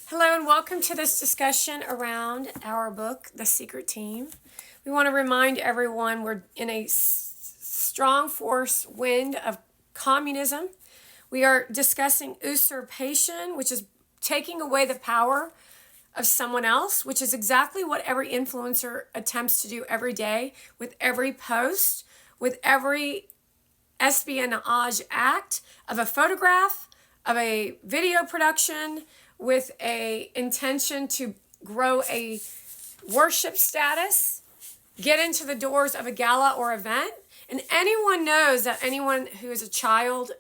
Hello and welcome to this discussion around our book, The Secret Team. We want to remind everyone we're in a strong force wind of communism. We are discussing usurpation, which is taking away the power of someone else, which is exactly what every influencer attempts to do every day with every post, with every espionage act of a photograph, of a video production, with a intention to grow a worship status, get into the doors of a gala or event. And anyone knows that anyone who is a child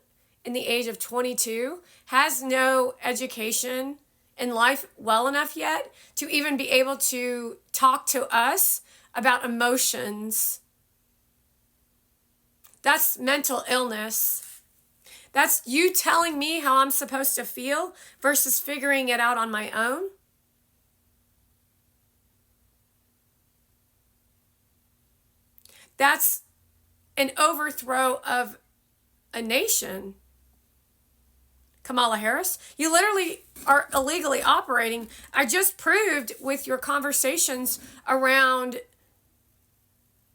in the age of 22 has no education in life well enough yet to even be able to talk to us about emotions. That's mental illness. That's you telling me how I'm supposed to feel versus figuring it out on my own. That's an overthrow of a nation. Kamala Harris, you literally are illegally operating. I just proved with your conversations around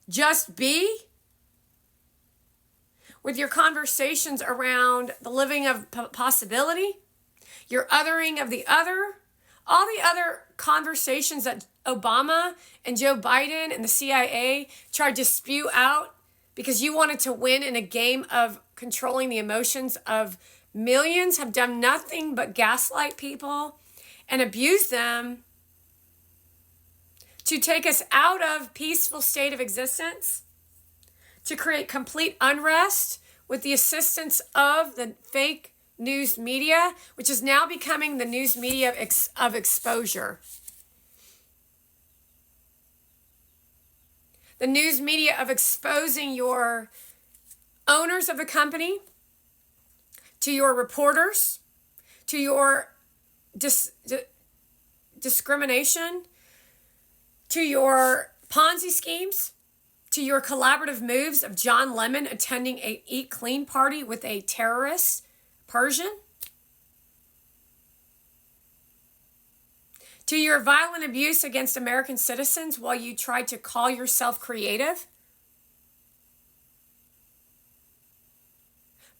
Just Be, with your conversations around the living of possibility, your othering of the other, all the other conversations that Obama and Joe Biden and the CIA tried to spew out because you wanted to win in a game of controlling the emotions of millions, have done nothing but gaslight people and abuse them to take us out of peaceful state of existence, to create complete unrest with the assistance of the fake news media, which is now becoming the news media of exposure. The news media of exposing your owners of the company, to your reporters, to your discrimination, to your Ponzi schemes, to your collaborative moves of John Lemon attending a Eat Clean party with a terrorist Persian, to your violent abuse against American citizens while you tried to call yourself creative,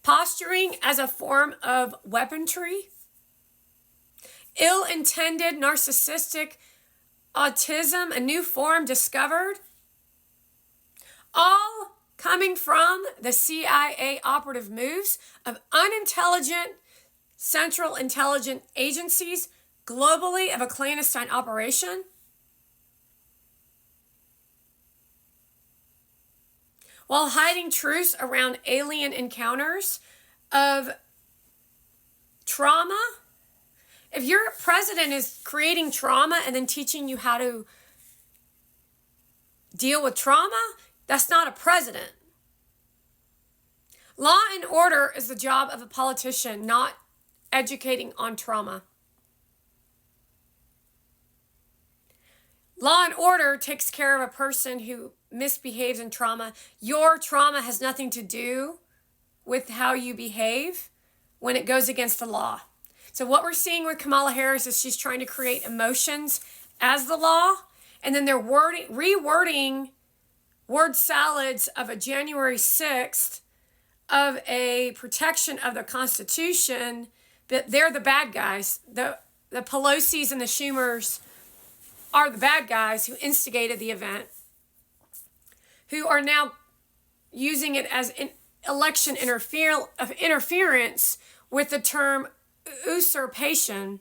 posturing as a form of weaponry, ill-intended narcissistic autism, a new form discovered, all coming from the CIA operative moves of unintelligent central intelligence agencies globally of a clandestine operation. While hiding truths around alien encounters of trauma. If your president is creating trauma and then teaching you how to deal with trauma, that's not a president. Law and order is the job of a politician, not educating on trauma. Law and order takes care of a person who misbehaves in trauma. Your trauma has nothing to do with how you behave when it goes against the law. So what we're seeing with Kamala Harris is she's trying to create emotions as the law, and then they're rewording word salads of a January 6th of a protection of the Constitution, but they're the bad guys. The Pelosi's and the Schumers are the bad guys who instigated the event, who are now using it as an election interference with the term usurpation.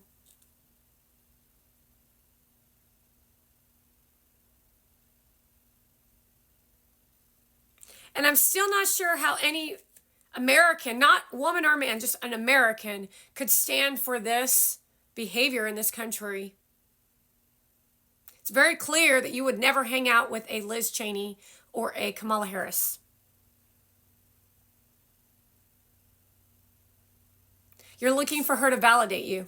And I'm still not sure how any American, not woman or man, just an American, could stand for this behavior in this country. It's very clear that you would never hang out with a Liz Cheney or a Kamala Harris. You're looking for her to validate you.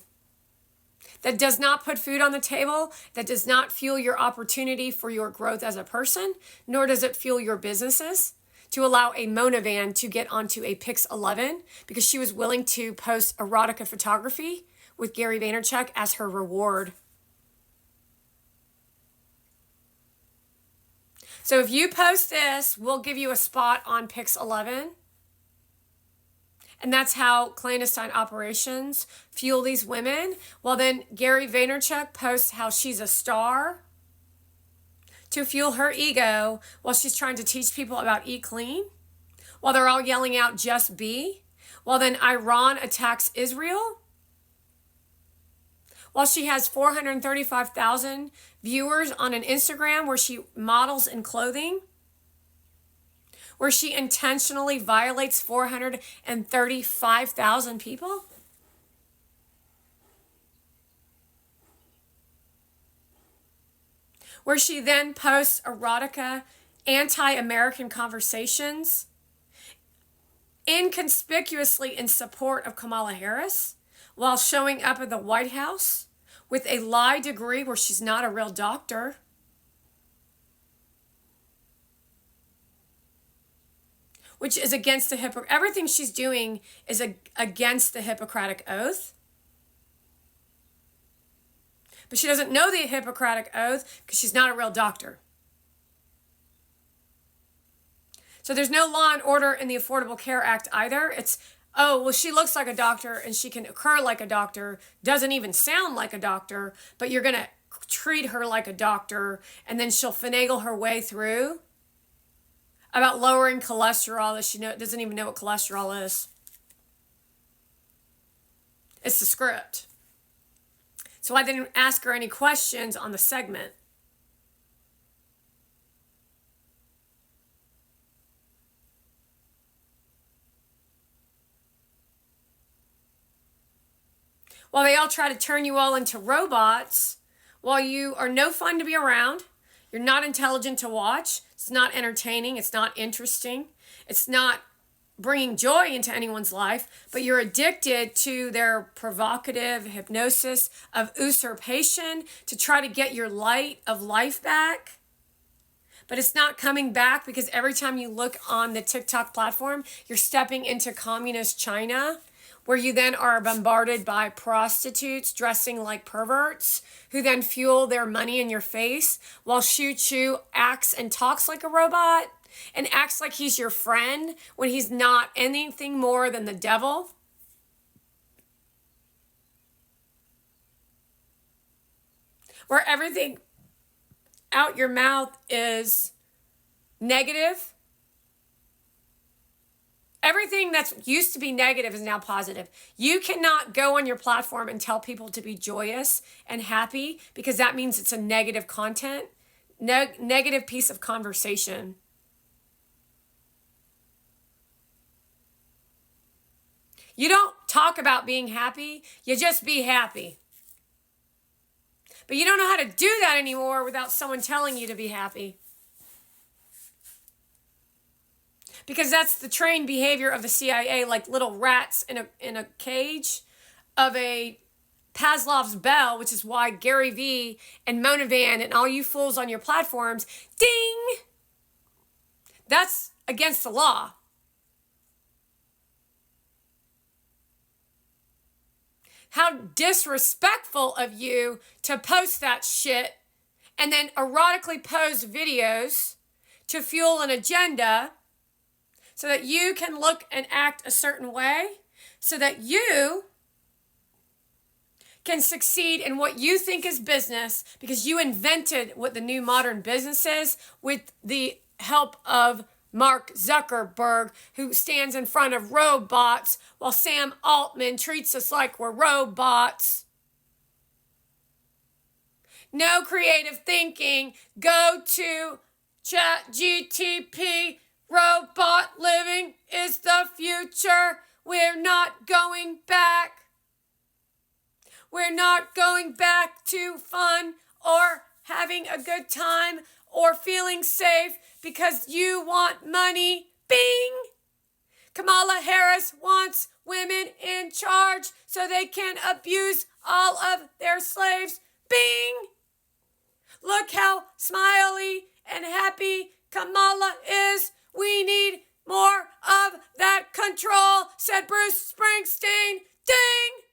That does not put food on the table. That does not fuel your opportunity for your growth as a person, nor does it fuel your businesses. To allow a Mona Van to get onto a Pix 11 because she was willing to post erotica photography with Gary Vaynerchuk as her reward. So if you post this, we'll give you a spot on Pix 11. And that's how clandestine operations fuel these women. Well, then Gary Vaynerchuk posts how she's a star to fuel her ego while she's trying to teach people about eat clean, while they're all yelling out just be, while then Iran attacks Israel, while she has 435,000 viewers on an Instagram where she models in clothing, where she intentionally violates 435,000 people. Where she then posts erotica, anti-American conversations, inconspicuously in support of Kamala Harris, while showing up at the White House with a lie degree where she's not a real doctor. Which is against the everything she's doing is against the Hippocratic Oath. But she doesn't know the Hippocratic Oath because she's not a real doctor. So there's no law and order in the Affordable Care Act either. It's, oh, well, she looks like a doctor and she can occur like a doctor, doesn't even sound like a doctor, but you're going to treat her like a doctor and then she'll finagle her way through about lowering cholesterol that she doesn't even know what cholesterol is. It's the script. So I didn't ask her any questions on the segment. While they all try to turn you all into robots, while you are no fun to be around, you're not intelligent to watch, it's not entertaining, it's not interesting, it's not bringing joy into anyone's life, but you're addicted to their provocative hypnosis of usurpation to try to get your light of life back. But it's not coming back because every time you look on the TikTok platform, you're stepping into communist China, where you then are bombarded by prostitutes dressing like perverts who then fuel their money in your face while Shu Chu acts and talks like a robot and acts like he's your friend when he's not anything more than the devil. Where everything out your mouth is negative. Everything that's used to be negative is now positive. You cannot go on your platform and tell people to be joyous and happy because that means it's a negative content, negative piece of conversation. You don't talk about being happy, you just be happy. But you don't know how to do that anymore without someone telling you to be happy. Because that's the trained behavior of the CIA, like little rats in a cage of a Pavlov's bell, which is why Gary Vee and Mona Van and all you fools on your platforms, ding! That's against the law. How disrespectful of you to post that shit and then erotically post videos to fuel an agenda so that you can look and act a certain way, so that you can succeed in what you think is business because you invented what the new modern business is with the help of Mark Zuckerberg, who stands in front of robots while Sam Altman treats us like we're robots. No creative thinking. Go to ChatGTP. Robot living is the future. We're not going back. We're not going back to fun or having a good time or feeling safe because you want money. Bing! Kamala Harris wants women in charge so they can abuse all of their slaves. Bing! Look how smiley and happy Kamala is. We need more of that control, said Bruce Springsteen. Ding!